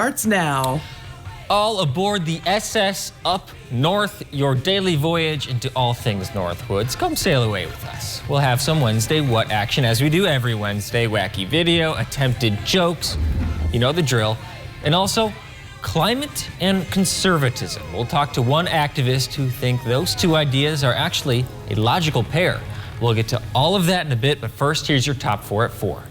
Starts now. All aboard the SS Up North, your daily voyage into all things Northwoods. Come sail away with us. We'll have some Wednesday What action as we do every Wednesday. Wacky video, attempted jokes, you know the drill. And also climate and conservatism. We'll talk to one activist who think those two ideas are actually a logical pair. We'll get to all of that in a bit, but first here's your top 4 at 4.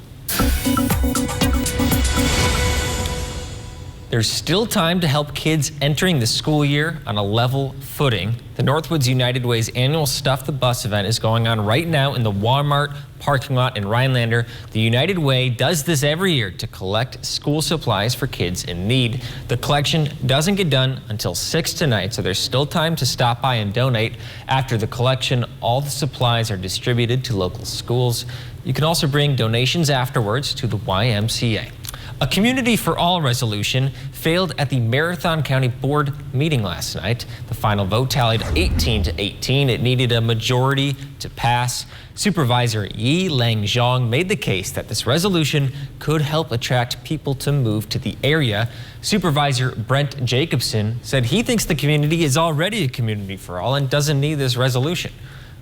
There's still time to help kids entering the school year on a level footing. The Northwoods United Way's annual Stuff the Bus event is going on right now in the Walmart parking lot in Rhinelander. The United Way does this every year to collect school supplies for kids in need. The collection doesn't get done until 6 tonight, so there's still time to stop by and donate. After the collection, all the supplies are distributed to local schools. You can also bring donations afterwards to the YMCA. A Community for All resolution failed at the Marathon County Board meeting last night. The final vote tallied 18-18. It needed a majority to pass. Supervisor Yi Lang Zhong made the case that this resolution could help attract people to move to the area. Supervisor Brent Jacobson said he thinks the community is already a community for all and doesn't need this resolution.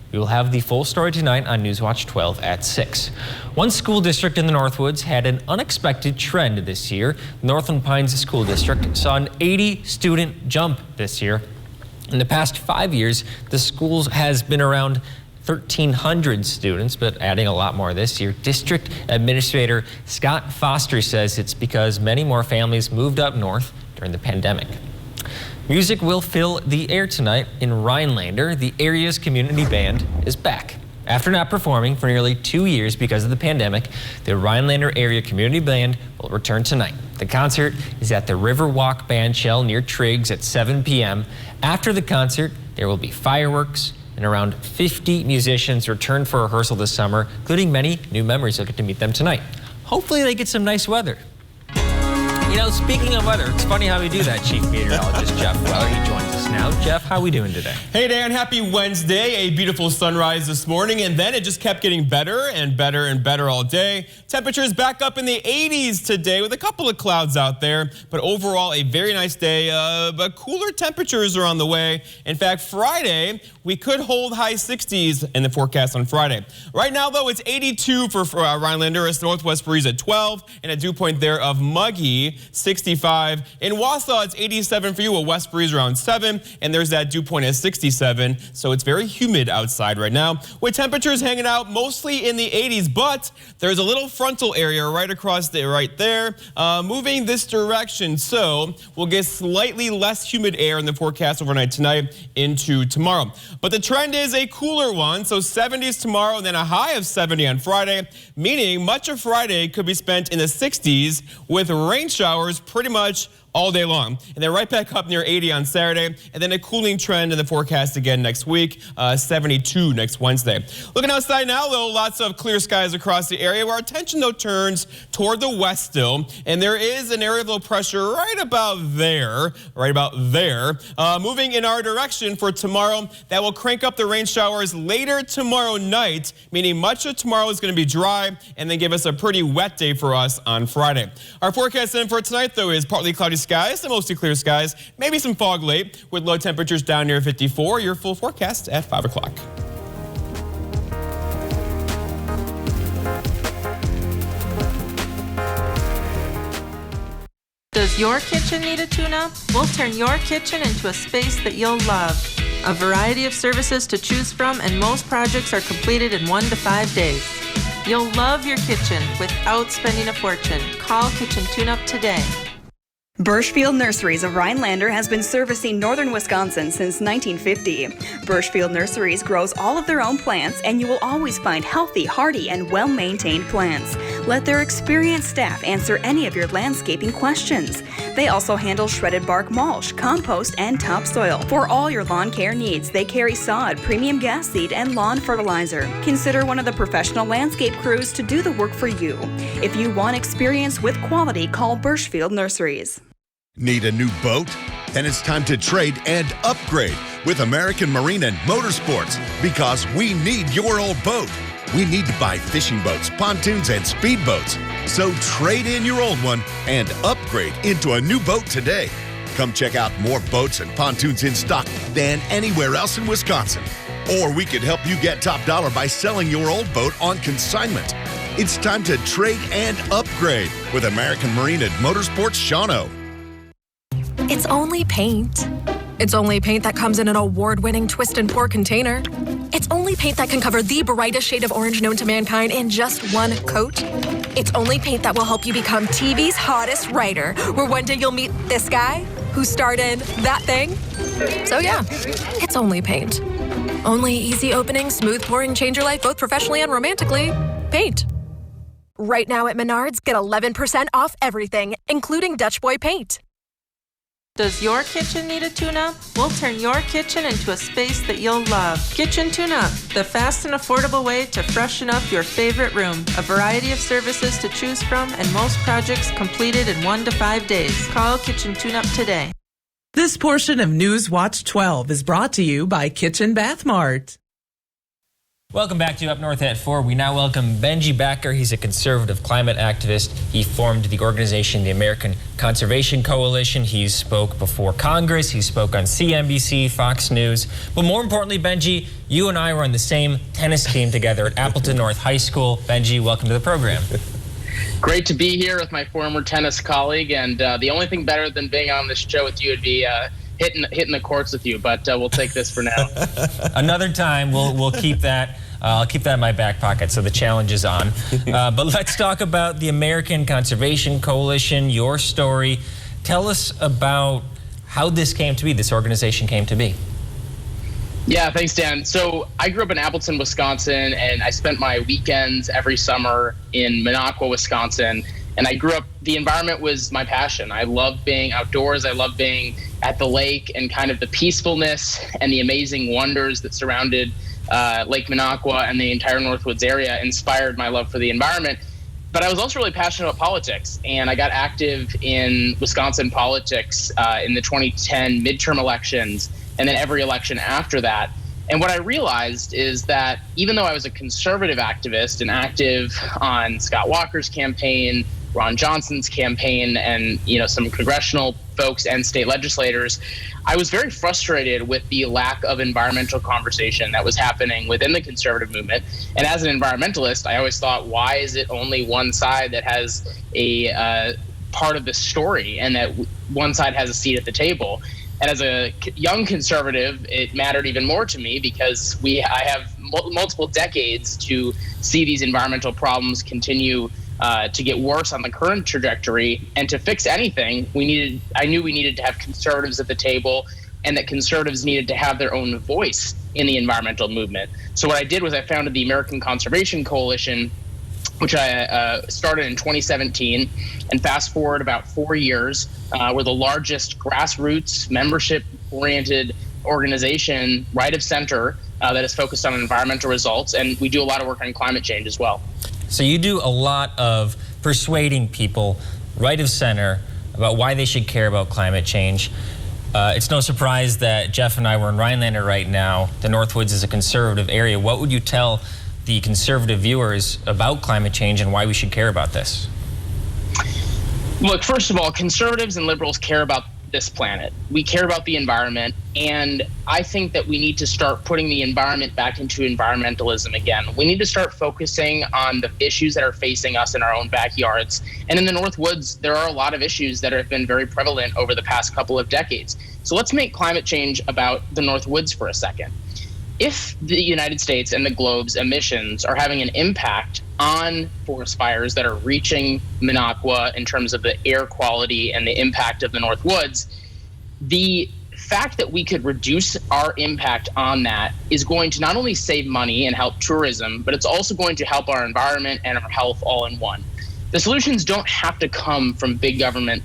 We will have the full story tonight on Newswatch 12 at 6. One school district in the Northwoods had an unexpected trend this year. Northland Pines School District saw an 80-student jump this year. In the past 5 years, the school has been around 1,300 students, but adding a lot more this year. District Administrator Scott Foster says it's because many more families moved up north during the pandemic. Music will fill the air tonight in Rhinelander. The area's community band is back. After not performing for nearly 2 years because of the pandemic, the Rhinelander Area Community Band will return tonight. The concert is at the Riverwalk Bandshell near Triggs at 7 p.m. After the concert, there will be fireworks, and around 50 musicians return for rehearsal this summer, including many new members. You'll get to meet them tonight. Hopefully they get some nice weather. You know, speaking of weather, it's funny how we do that. Chief Meteorologist Jeff Weller, he joins us now. Jeff, how are we doing today? Hey, Dan, happy Wednesday. A beautiful sunrise this morning, and then it just kept getting better and better and better all day. Temperatures back up in the 80s today with a couple of clouds out there, but overall a very nice day. But cooler temperatures are on the way. In fact, Friday, we could hold high 60s in the forecast on Friday. Right now, though, it's 82 for Rhinelander. It's northwest breeze at 12 and a dew point there of muggy. 65. In Wausau, it's 87 for you, a west breeze around 7, and there's that dew point at 67, so it's very humid outside right now, with temperatures hanging out mostly in the 80s, but there's a little frontal area right across right there, moving this direction, so we'll get slightly less humid air in the forecast overnight tonight into tomorrow. But the trend is a cooler one, so 70s tomorrow and then a high of 70 on Friday, meaning much of Friday could be spent in the 60s with rain showers pretty much all day long. And then right back up near 80 on Saturday, and then a cooling trend in the forecast again next week, 72 next Wednesday. Looking outside now, though, lots of clear skies across the area, where our attention, though, turns toward the west still, and there is an area of low pressure right about there, moving in our direction for tomorrow. That will crank up the rain showers later tomorrow night, meaning much of tomorrow is going to be dry, and then give us a pretty wet day for us on Friday. Our forecast then for tonight, though, is partly cloudy skies to mostly clear skies, maybe some fog late with low temperatures down near 54. Your full forecast at 5 o'clock. Does your kitchen need a tune-up? We'll turn your kitchen into a space that you'll love. A variety of services to choose from, and most projects are completed in 1 to 5 days. You'll love your kitchen without spending a fortune. Call Kitchen Tune-Up today. Birchfield Nurseries of Rhinelander has been servicing northern Wisconsin since 1950. Birchfield Nurseries grows all of their own plants, and you will always find healthy, hardy, and well-maintained plants. Let their experienced staff answer any of your landscaping questions. They also handle shredded bark mulch, compost, and topsoil. For all your lawn care needs, they carry sod, premium gas seed, and lawn fertilizer. Consider one of the professional landscape crews to do the work for you. If you want experience with quality, call Birchfield Nurseries. Need a new boat? Then it's time to trade and upgrade with American Marine and Motorsports, because we need your old boat. We need to buy fishing boats, pontoons, and speedboats. So trade in your old one and upgrade into a new boat today. Come check out more boats and pontoons in stock than anywhere else in Wisconsin. Or we could help you get top dollar by selling your old boat on consignment. It's time to trade and upgrade with American Marine and Motorsports Shawano. It's only paint. It's only paint that comes in an award-winning twist and pour container. It's only paint that can cover the brightest shade of orange known to mankind in just one coat. It's only paint that will help you become TV's hottest writer, where one day you'll meet this guy who starred in that thing. So yeah, it's only paint. Only easy opening, smooth pouring, change your life both professionally and romantically. Paint. Right now at Menards, get 11% off everything, including Dutch Boy paint. Does your kitchen need a tune-up? We'll turn your kitchen into a space that you'll love. Kitchen Tune-Up, the fast and affordable way to freshen up your favorite room. A variety of services to choose from and most projects completed in 1 to 5 days. Call Kitchen Tune-Up today. This portion of News Watch 12 is brought to you by Kitchen Bath Mart. Welcome back to Up North at 4. We now welcome Benji Backer. He's a conservative climate activist. He formed the organization, the American Conservation Coalition. He spoke before Congress. He spoke on CNBC, Fox News. But more importantly, Benji, you and I were on the same tennis team together at Appleton North High School. Benji, welcome to the program. Great to be here with my former tennis colleague. And the only thing better than being on this show with you would be hitting the courts with you, but we'll take this for now. Another time, we'll keep that. I'll keep that in my back pocket, so the challenge is on. But let's talk about the American Conservation Coalition, your story. Tell us about how this came to be, this organization came to be. Yeah, thanks, Dan. So I grew up in Appleton, Wisconsin, and I spent my weekends every summer in Minocqua, Wisconsin. And I grew up, the environment was my passion. I loved being outdoors. I loved being at the lake, and kind of the peacefulness and the amazing wonders that surrounded Lake Minocqua and the entire Northwoods area inspired my love for the environment. But I was also really passionate about politics, and I got active in Wisconsin politics in the 2010 midterm elections, and then every election after that. And what I realized is that even though I was a conservative activist and active on Scott Walker's campaign, Ron Johnson's campaign, and some congressional folks and state legislators, I was very frustrated with the lack of environmental conversation that was happening within the conservative movement. And as an environmentalist, I always thought, why is it only one side that has a part of the story, and that one side has a seat at the table? And as a young conservative, it mattered even more to me, because I have multiple decades to see these environmental problems continue to get worse on the current trajectory. And to fix anything, I knew we needed to have conservatives at the table, and that conservatives needed to have their own voice in the environmental movement. So what I did was I founded the American Conservation Coalition, which I started in 2017, and fast forward about 4 years, we're the largest grassroots, membership-oriented organization, right of center, that is focused on environmental results, and we do a lot of work on climate change as well. So you do a lot of persuading people, right of center, about why they should care about climate change. It's no surprise that Jeff and I were in Rhinelander right now. The Northwoods is a conservative area. What would you tell the conservative viewers about climate change and why we should care about this? Look, first of all, conservatives and liberals care about this planet. We care about the environment, and I think that we need to start putting the environment back into environmentalism again. We need to start focusing on the issues that are facing us in our own backyards. And in the Northwoods, there are a lot of issues that have been very prevalent over the past couple of decades. So let's make climate change about the Northwoods for a second. If the United States and the globe's emissions are having an impact on forest fires that are reaching Minocqua in terms of the air quality and the impact of the Northwoods, the fact that we could reduce our impact on that is going to not only save money and help tourism, but it's also going to help our environment and our health all in one. The solutions don't have to come from big government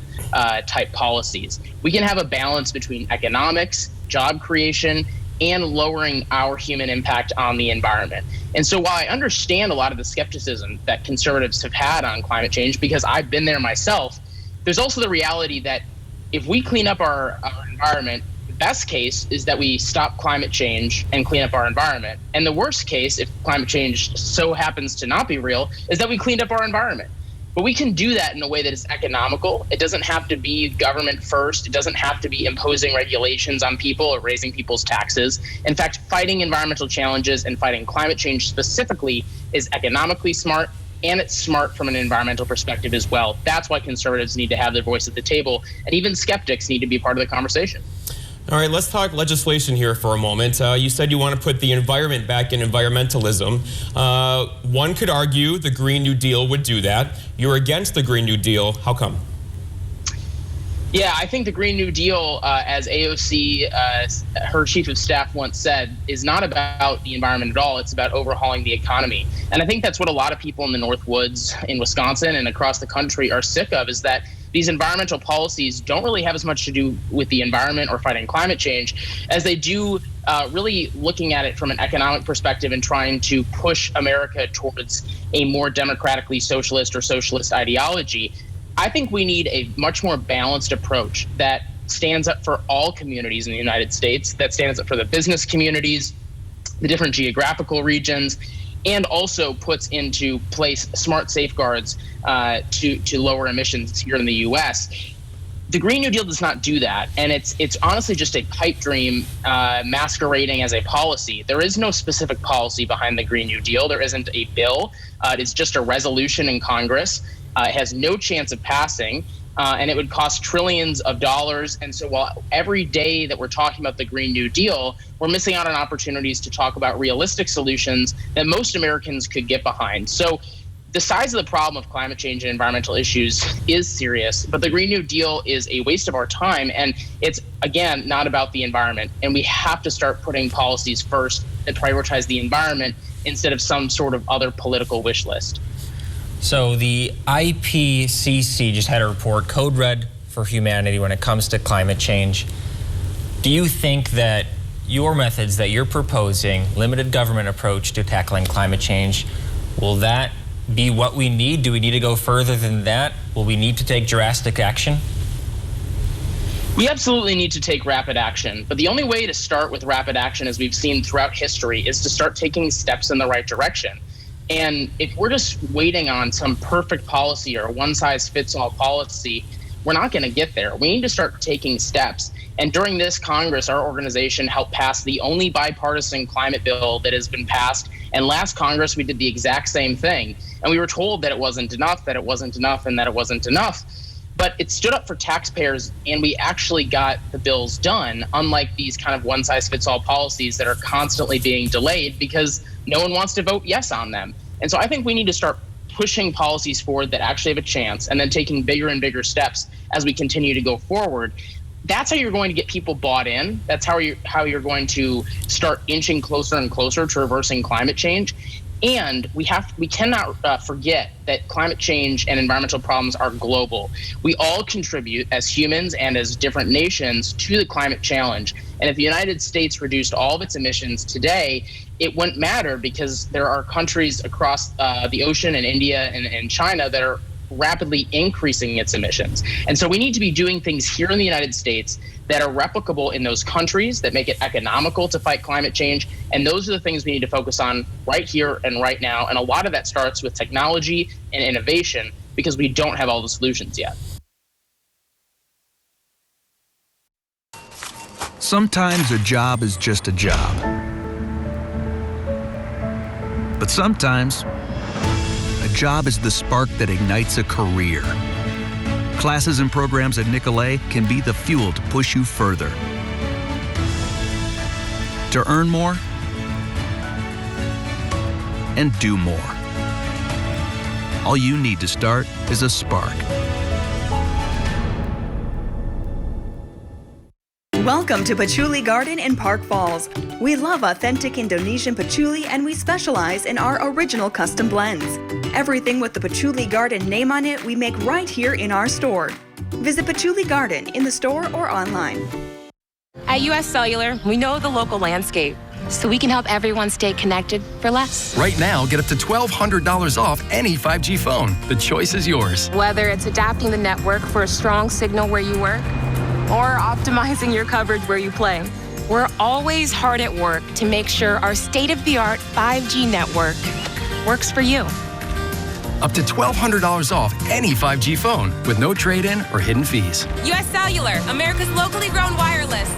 type policies. We can have a balance between economics, job creation, and lowering our human impact on the environment. And so while I understand a lot of the skepticism that conservatives have had on climate change, because I've been there myself, there's also the reality that if we clean up our environment, the best case is that we stop climate change and clean up our environment. And the worst case, if climate change so happens to not be real, is that we cleaned up our environment. But we can do that in a way that is economical. It doesn't have to be government first. It doesn't have to be imposing regulations on people or raising people's taxes. In fact, fighting environmental challenges and fighting climate change specifically is economically smart, and it's smart from an environmental perspective as well. That's why conservatives need to have their voice at the table, and even skeptics need to be part of the conversation. All right, let's talk legislation here for a moment. You said you want to put the environment back in environmentalism. One could argue the Green New Deal would do that. You're against the Green New Deal. How come? Yeah, I think the Green New Deal, as AOC, her chief of staff once said, is not about the environment at all. It's about overhauling the economy. And I think that's what a lot of people in the North Woods, in Wisconsin and across the country are sick of, is that these environmental policies don't really have as much to do with the environment or fighting climate change as they do really looking at it from an economic perspective and trying to push America towards a more democratically socialist or socialist ideology. I think we need a much more balanced approach that stands up for all communities in the United States, that stands up for the business communities, the different geographical regions, and also puts into place smart safeguards to lower emissions here in the U.S. The Green New Deal does not do that, and it's honestly just a pipe dream masquerading as a policy. There is no specific policy behind the Green New Deal. There isn't a bill. It is just a resolution in Congress. It has no chance of passing, and it would cost trillions of dollars. And so while every day that we're talking about the Green New Deal, we're missing out on opportunities to talk about realistic solutions that most Americans could get behind. So the size of the problem of climate change and environmental issues is serious, but the Green New Deal is a waste of our time, and it's, again, not about the environment. And we have to start putting policies first that prioritize the environment instead of some sort of other political wish list. So the IPCC just had a report, Code Red for Humanity, when it comes to climate change. Do you think that your methods that you're proposing, limited government approach to tackling climate change, will that be what we need? Do we need to go further than that? Will we need to take drastic action? We absolutely need to take rapid action, but the only way to start with rapid action, as we've seen throughout history, is to start taking steps in the right direction. And if we're just waiting on some perfect policy or a one-size-fits-all policy, we're not going to get there. We need to start taking steps. And during this Congress, our organization helped pass the only bipartisan climate bill that has been passed. And last Congress, we did the exact same thing. And we were told that it wasn't enough, that it wasn't enough, and that it wasn't enough. But it stood up for taxpayers, and we actually got the bills done, unlike these kind of one-size-fits-all policies that are constantly being delayed because no one wants to vote yes on them. And so I think we need to start pushing policies forward that actually have a chance, and then taking bigger and bigger steps as we continue to go forward. That's how you're going to get people bought in. That's how you're going to start inching closer and closer to reversing climate change. And we cannot forget that climate change and environmental problems are global. We all contribute as humans and as different nations to the climate challenge. And if the United States reduced all of its emissions today, it wouldn't matter because there are countries across the ocean in India and China that are rapidly increasing its emissions. And so we need to be doing things here in the United States that are replicable in those countries, that make it economical to fight climate change. And those are the things we need to focus on right here and right now. And a lot of that starts with technology and innovation because we don't have all the solutions yet. Sometimes a job is just a job. But sometimes a job is the spark that ignites a career. Classes and programs at Nicolet can be the fuel to push you further. To earn more and do more. All you need to start is a spark. Welcome to Patchouli Garden in Park Falls. We love authentic Indonesian patchouli and we specialize in our original custom blends. Everything with the Patchouli Garden name on it we make right here in our store. Visit Patchouli Garden in the store or online. At US Cellular, we know the local landscape, so we can help everyone stay connected for less. Right now, get up to $1,200 off any 5G phone. The choice is yours. Whether it's adapting the network for a strong signal where you work, or optimizing your coverage where you play, we're always hard at work to make sure our state-of-the-art 5G network works for you. Up to $1,200 off any 5G phone with no trade-in or hidden fees. U.S. Cellular, America's locally grown wireless.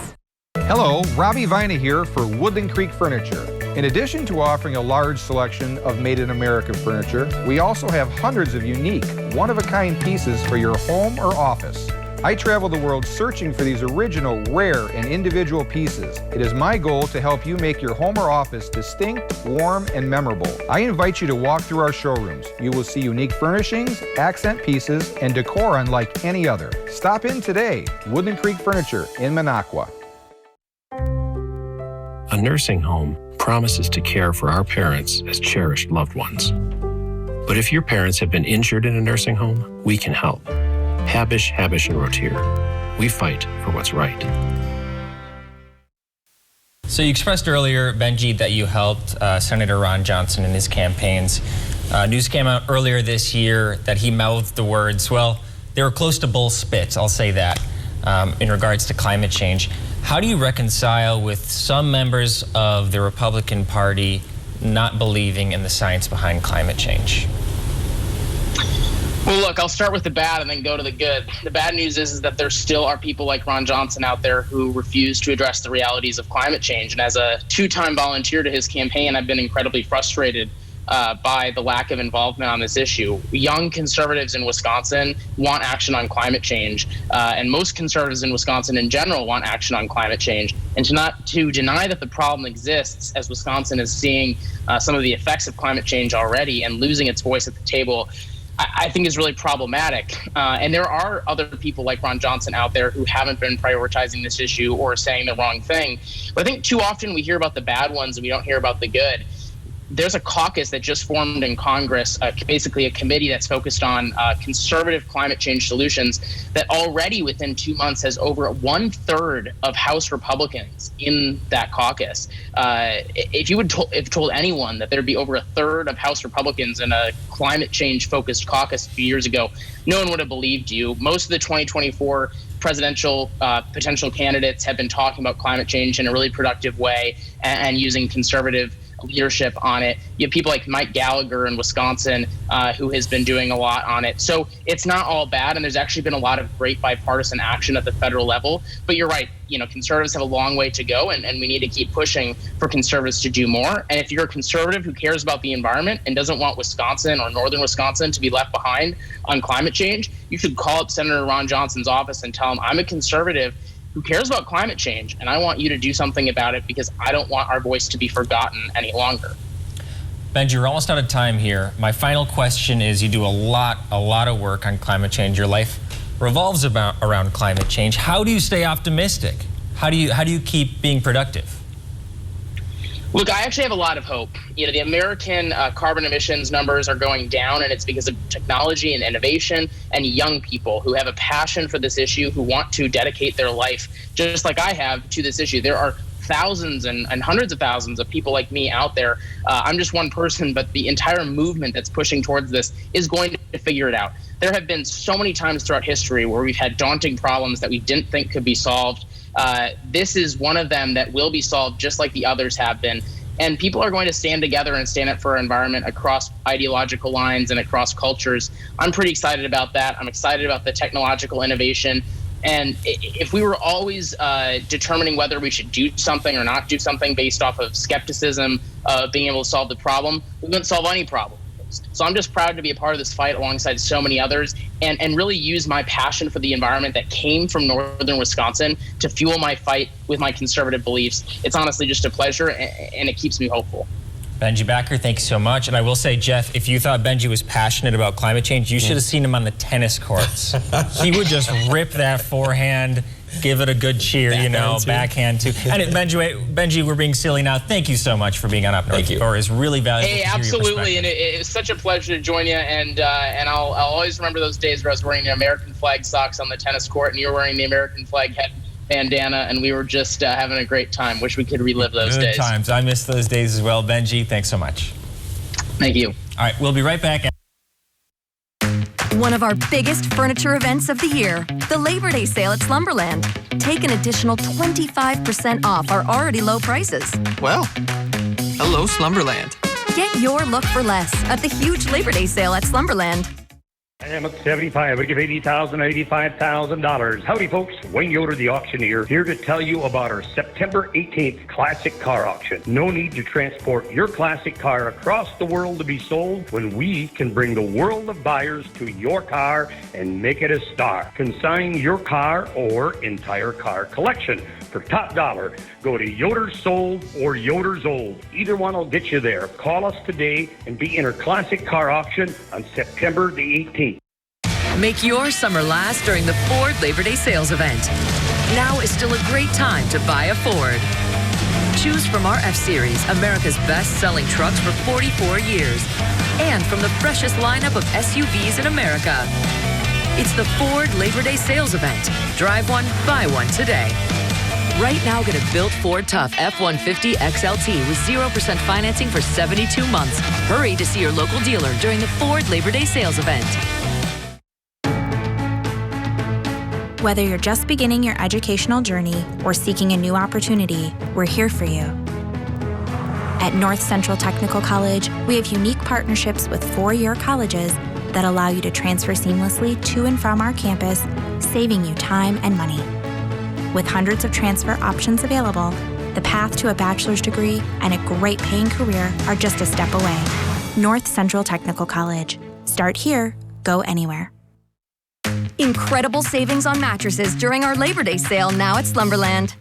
Hello, Robbie Vina here for Woodland Creek Furniture. In addition to offering a large selection of made-in-America furniture, we also have hundreds of unique, one-of-a-kind pieces for your home or office. I travel the world searching for these original, rare, and individual pieces. It is my goal to help you make your home or office distinct, warm, and memorable. I invite you to walk through our showrooms. You will see unique furnishings, accent pieces, and decor unlike any other. Stop in today. Woodland Creek Furniture in Minocqua. A nursing home promises to care for our parents as cherished loved ones. But if your parents have been injured in a nursing home, we can help. Habish, Habish, and Rotier. We fight for what's right. So you expressed earlier, Benji, that you helped Senator Ron Johnson in his campaigns. News came out earlier this year that he mouthed the words, well, they were close to bull spit, I'll say that, in regards to climate change. How do you reconcile with some members of the Republican Party not believing in the science behind climate change? Well, look, I'll start with the bad and then go to the good. The bad news is that there still are people like Ron Johnson out there who refuse to address the realities of climate change. And as a two-time volunteer to his campaign, I've been incredibly frustrated by the lack of involvement on this issue. Young conservatives in Wisconsin want action on climate change, and most conservatives in Wisconsin in general want action on climate change. And to deny that the problem exists, as Wisconsin is seeing some of the effects of climate change already and losing its voice at the table, I think is really problematic. And there are other people like Ron Johnson out there who haven't been prioritizing this issue or saying the wrong thing. But I think too often we hear about the bad ones and we don't hear about the good. There's a caucus that just formed in Congress, basically a committee that's focused on conservative climate change solutions, that already within 2 months has over 1/3 of House Republicans in that caucus. If you told anyone that there'd be over 1/3 of House Republicans in a climate change focused caucus a few years ago, no one would have believed you. Most of the 2024 presidential potential candidates have been talking about climate change in a really productive way and using conservative leadership on it. You have people like Mike Gallagher in Wisconsin who has been doing a lot on it. So it's not all bad, and there's actually been a lot of great bipartisan action at the federal level. But you're right, conservatives have a long way to go, and we need to keep pushing for conservatives to do more. And if you're a conservative who cares about the environment and doesn't want Wisconsin or northern Wisconsin to be left behind on climate change, you should call up Senator Ron Johnson's office and tell him, I'm a conservative who cares about climate change, and I want you to do something about it because I don't want our voice to be forgotten any longer. Benji, we're almost out of time here. My final question is, you do a lot of work on climate change. Your life revolves around climate change. How do you stay optimistic? How do you keep being productive? Look, I actually have a lot of hope. The American carbon emissions numbers are going down, and it's because of technology and innovation and young people who have a passion for this issue, who want to dedicate their life, just like I have, to this issue. There are thousands and hundreds of thousands of people like me out there. I'm just one person, but the entire movement that's pushing towards this is going to figure it out. There have been so many times throughout history where we've had daunting problems that we didn't think could be solved. This is one of them that will be solved just like the others have been. And people are going to stand together and stand up for our environment across ideological lines and across cultures. I'm pretty excited about that. I'm excited about the technological innovation. And if we were always determining whether we should do something or not do something based off of skepticism of being able to solve the problem, we wouldn't solve any problem. So I'm just proud to be a part of this fight alongside so many others and really use my passion for the environment that came from northern Wisconsin to fuel my fight with my conservative beliefs. It's honestly just a pleasure, and it keeps me hopeful. Benji Backer, thank you so much. And I will say, Jeff, if you thought Benji was passionate about climate change, you should have seen him on the tennis courts. He would just rip that forehand, give it a good cheer, backhand too. And Benji, we're being silly now. Thank you so much for being on Up North. Or is really valuable. Hey, absolutely, and it was such a pleasure to join you. And I'll always remember those days where I was wearing the American flag socks on the tennis court, and you were wearing the American flag head bandana, and we were just having a great time. Wish we could relive those days. Good times. I miss those days as well. Benji, thanks so much. Thank you. All right, we'll be right back. One of our biggest furniture events of the year, the Labor Day sale at Slumberland. Take an additional 25% off our already low prices. Well, hello, Slumberland. Get your look for less at the huge Labor Day sale at Slumberland. I am at 75. I give $85,000. Howdy, folks. Wayne Yoder, the auctioneer, here to tell you about our September 18th classic car auction. No need to transport your classic car across the world to be sold when we can bring the world of buyers to your car and make it a star. Consign your car or entire car collection for top dollar. Go to Yoder's Sold or Yoder's Old. Either one will get you there. Call us today and be in our classic car auction on September the 18th. Make your summer last during the Ford Labor Day sales event. Now is still a great time to buy a Ford. Choose from our F-Series, America's best-selling trucks for 44 years, and from the freshest lineup of SUVs in America. It's the Ford Labor Day sales event. Drive one, buy one today. Right now, get a built Ford Tough F-150 XLT with 0% financing for 72 months. Hurry to see your local dealer during the Ford Labor Day sales event. Whether you're just beginning your educational journey or seeking a new opportunity, we're here for you. At North Central Technical College, we have unique partnerships with four-year colleges that allow you to transfer seamlessly to and from our campus, saving you time and money. With hundreds of transfer options available, the path to a bachelor's degree and a great paying career are just a step away. North Central Technical College. Start here, go anywhere. Incredible savings on mattresses during our Labor Day sale now at Slumberland.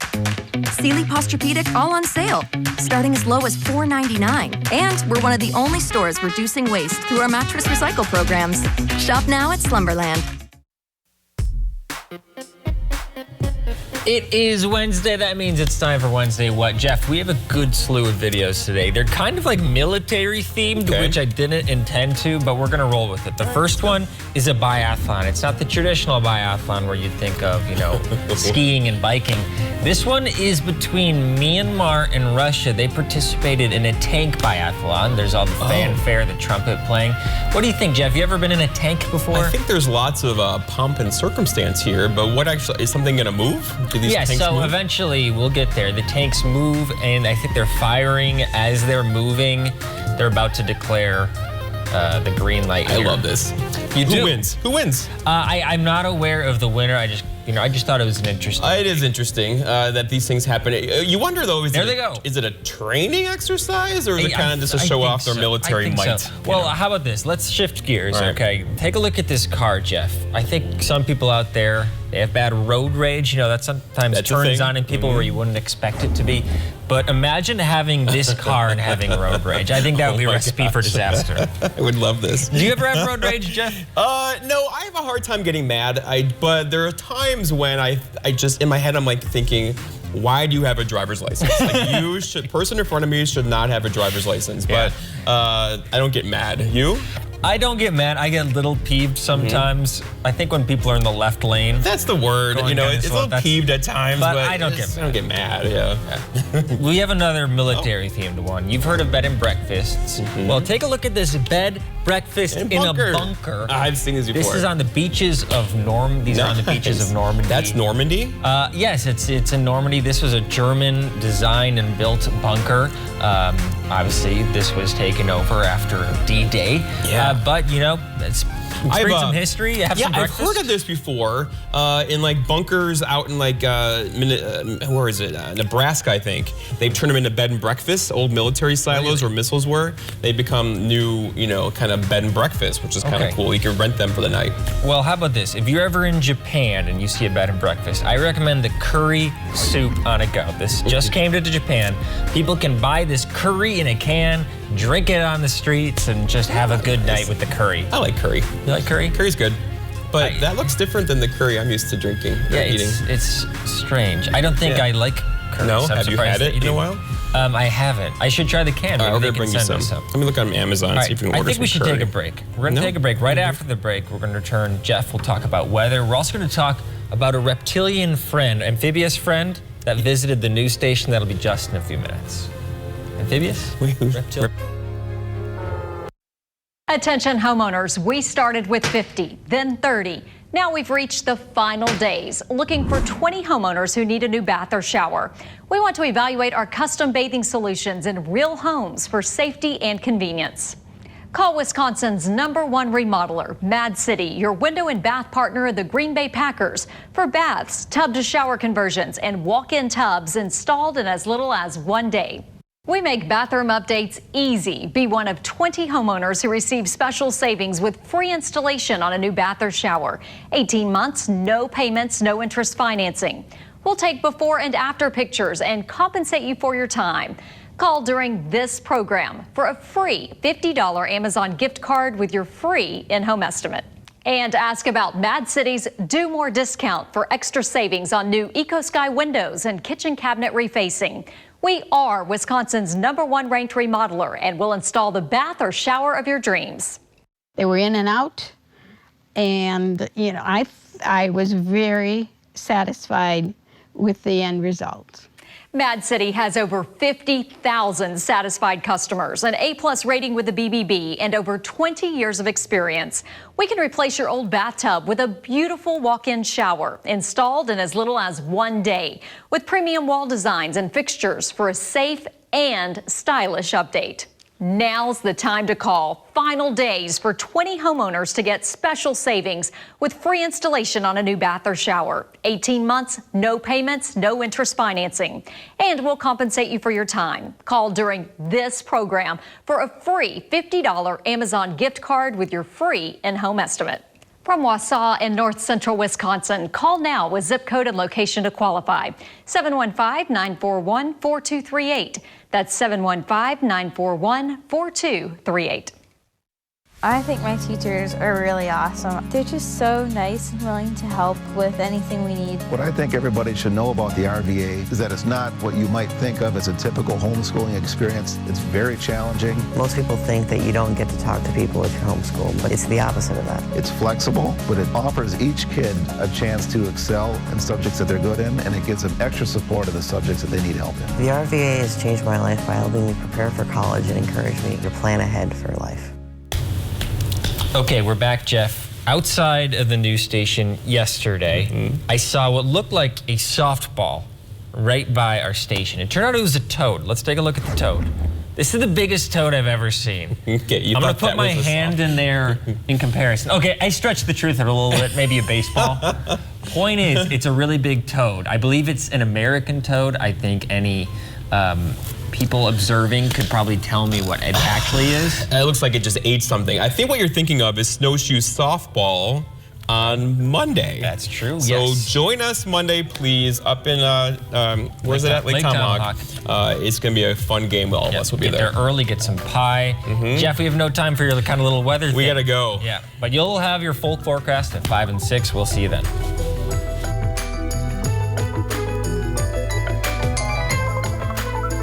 Sealy Posturepedic all on sale, starting as low as $4.99. And we're one of the only stores reducing waste through our mattress recycle programs. Shop now at Slumberland. It is Wednesday. That means it's time for Wednesday What? Jeff, we have a good slew of videos today. They're kind of like military themed, which I didn't intend to, but we're going to roll with it. The first one is a biathlon. It's not the traditional biathlon where you think of, you know, skiing and biking. This one is between Myanmar and Russia. They participated in a tank biathlon. There's all the fanfare, the trumpet playing. What do you think, Jeff? You ever been in a tank before? I think there's lots of pomp and circumstance here, but what actually, is something going to move? Yeah, so move? Eventually we'll get there. The tanks move, and I think they're firing as they're moving. They're about to declare the green light here. I love this. Who wins? Who wins? I'm not aware of the winner. I just thought it was an interesting. It is interesting that these things happen. You wonder though, is it a training exercise, or is it kind of just to show off their military might? So. Well, how about this? Let's shift gears, okay? Take a look at this car, Jeff. I think some people out there, they have bad road rage. You know, that sometimes turns on in people where you wouldn't expect it to be. But imagine having this car and having road rage. I think that would be a recipe for disaster. I would love this. Do you ever have road rage, Jeff? No, I have a hard time getting mad. But there are times when I just, in my head, I'm like thinking, why do you have a driver's license? Like person in front of me should not have a driver's license. But I don't get mad. You? I don't get mad. I get a little peeved sometimes. I think when people are in the left lane. That's the word. You know, it's a little peeved at times, but I don't get mad. I don't get mad, yeah. We have another military-themed one. You've heard of bed and breakfasts. Well, take a look at this bed breakfast in a bunker. I've seen this before. This is on the beaches of Normandy. These are on the beaches of Normandy. That's Normandy? Yes, it's in Normandy. This was a German designed and built bunker. Obviously, this was taken over after D-Day. Yeah. But, you know, it's bring some history. Have some breakfast. I've heard of this before in like bunkers out in like, where is it? Nebraska, I think. They've turned them into bed and breakfast, old military silos where missiles were. They become new, you know, kind of bed and breakfast, which is kind of cool. You can rent them for the night. Well, how about this? If you're ever in Japan and you see a bed and breakfast, I recommend the curry soup on a go. This just came to Japan. People can buy this curry in a can, drink it on the streets, and just have a good night with the curry. I like curry. You like curry? Curry's good. But that looks different than the curry I'm used to drinking or eating. It's strange. I don't think I like curry. No? So have you had it in a while? I haven't. I should try the can. I'll bring you some. Let me look on Amazon and see if we can order some I think we should take a break. We're going to take a break. Right after the break, we're going to return. Jeff will talk about weather. We're also going to talk about a reptilian friend, amphibious friend, that visited the news station. That'll be just in a few minutes. Amphibious? Attention homeowners, we started with 50, then 30, Now we've reached the final days, looking for 20 homeowners who need a new bath or shower. We want to evaluate our custom bathing solutions in real homes for safety and convenience. Call Wisconsin's #1 remodeler, Mad City, your window and bath partner of the Green Bay Packers, for baths, tub to shower conversions, and walk-in tubs installed in as little as 1 day. We make bathroom updates easy. Be one of 20 homeowners who receive special savings with free installation on a new bath or shower. 18 months, no payments, no interest financing. We'll take before and after pictures and compensate you for your time. Call during this program for a free $50 Amazon gift card with your free in-home estimate. And ask about Mad City's Do More discount for extra savings on new EcoSky windows and kitchen cabinet refacing. We are Wisconsin's #1 ranked remodeler and will install the bath or shower of your dreams. They were in and out, and I was very satisfied with the end result. Mad City has over 50,000 satisfied customers, an A+ rating with the BBB, and over 20 years of experience. We can replace your old bathtub with a beautiful walk-in shower installed in as little as 1 day, with premium wall designs and fixtures for a safe and stylish update. Now's the time to call. Final days for 20 homeowners to get special savings with free installation on a new bath or shower. 18 months, no payments, no interest financing. And we'll compensate you for your time. Call during this program for a free $50 Amazon gift card with your free in-home estimate. From Wausau in north central Wisconsin, call now with zip code and location to qualify. 715-941-4238. That's 715-941-4238. I think my teachers are really awesome. They're just so nice and willing to help with anything we need. What I think everybody should know about the RVA is that it's not what you might think of as a typical homeschooling experience. It's very challenging. Most people think that you don't get to talk to people with your homeschool, but it's the opposite of that. It's flexible, but it offers each kid a chance to excel in subjects that they're good in, and it gives them extra support of the subjects that they need help in. The RVA has changed my life by helping me prepare for college and encourage me to plan ahead for life. Okay, we're back, Jeff. Outside of the news station yesterday, I saw what looked like a softball right by our station. It turned out it was a toad. Let's take a look at the toad. This is the biggest toad I've ever seen. Okay, I'm going to put my hand in there in comparison. Okay, I stretched the truth out a little bit, maybe a baseball. Point is, it's a really big toad. I believe it's an American toad. I think any people observing could probably tell me what it actually is. It looks like it just ate something. I think what you're thinking of is snowshoe softball on Monday. That's true, so yes. Join us Monday, please, up in, where's it at? Lake Tomahawk. It's going to be a fun game. All of us will be there. Get there early, get some pie. Jeff, we have no time for your kind of little weather thing. We got to go. Yeah, but you'll have your full forecast at 5 and 6. We'll see you then.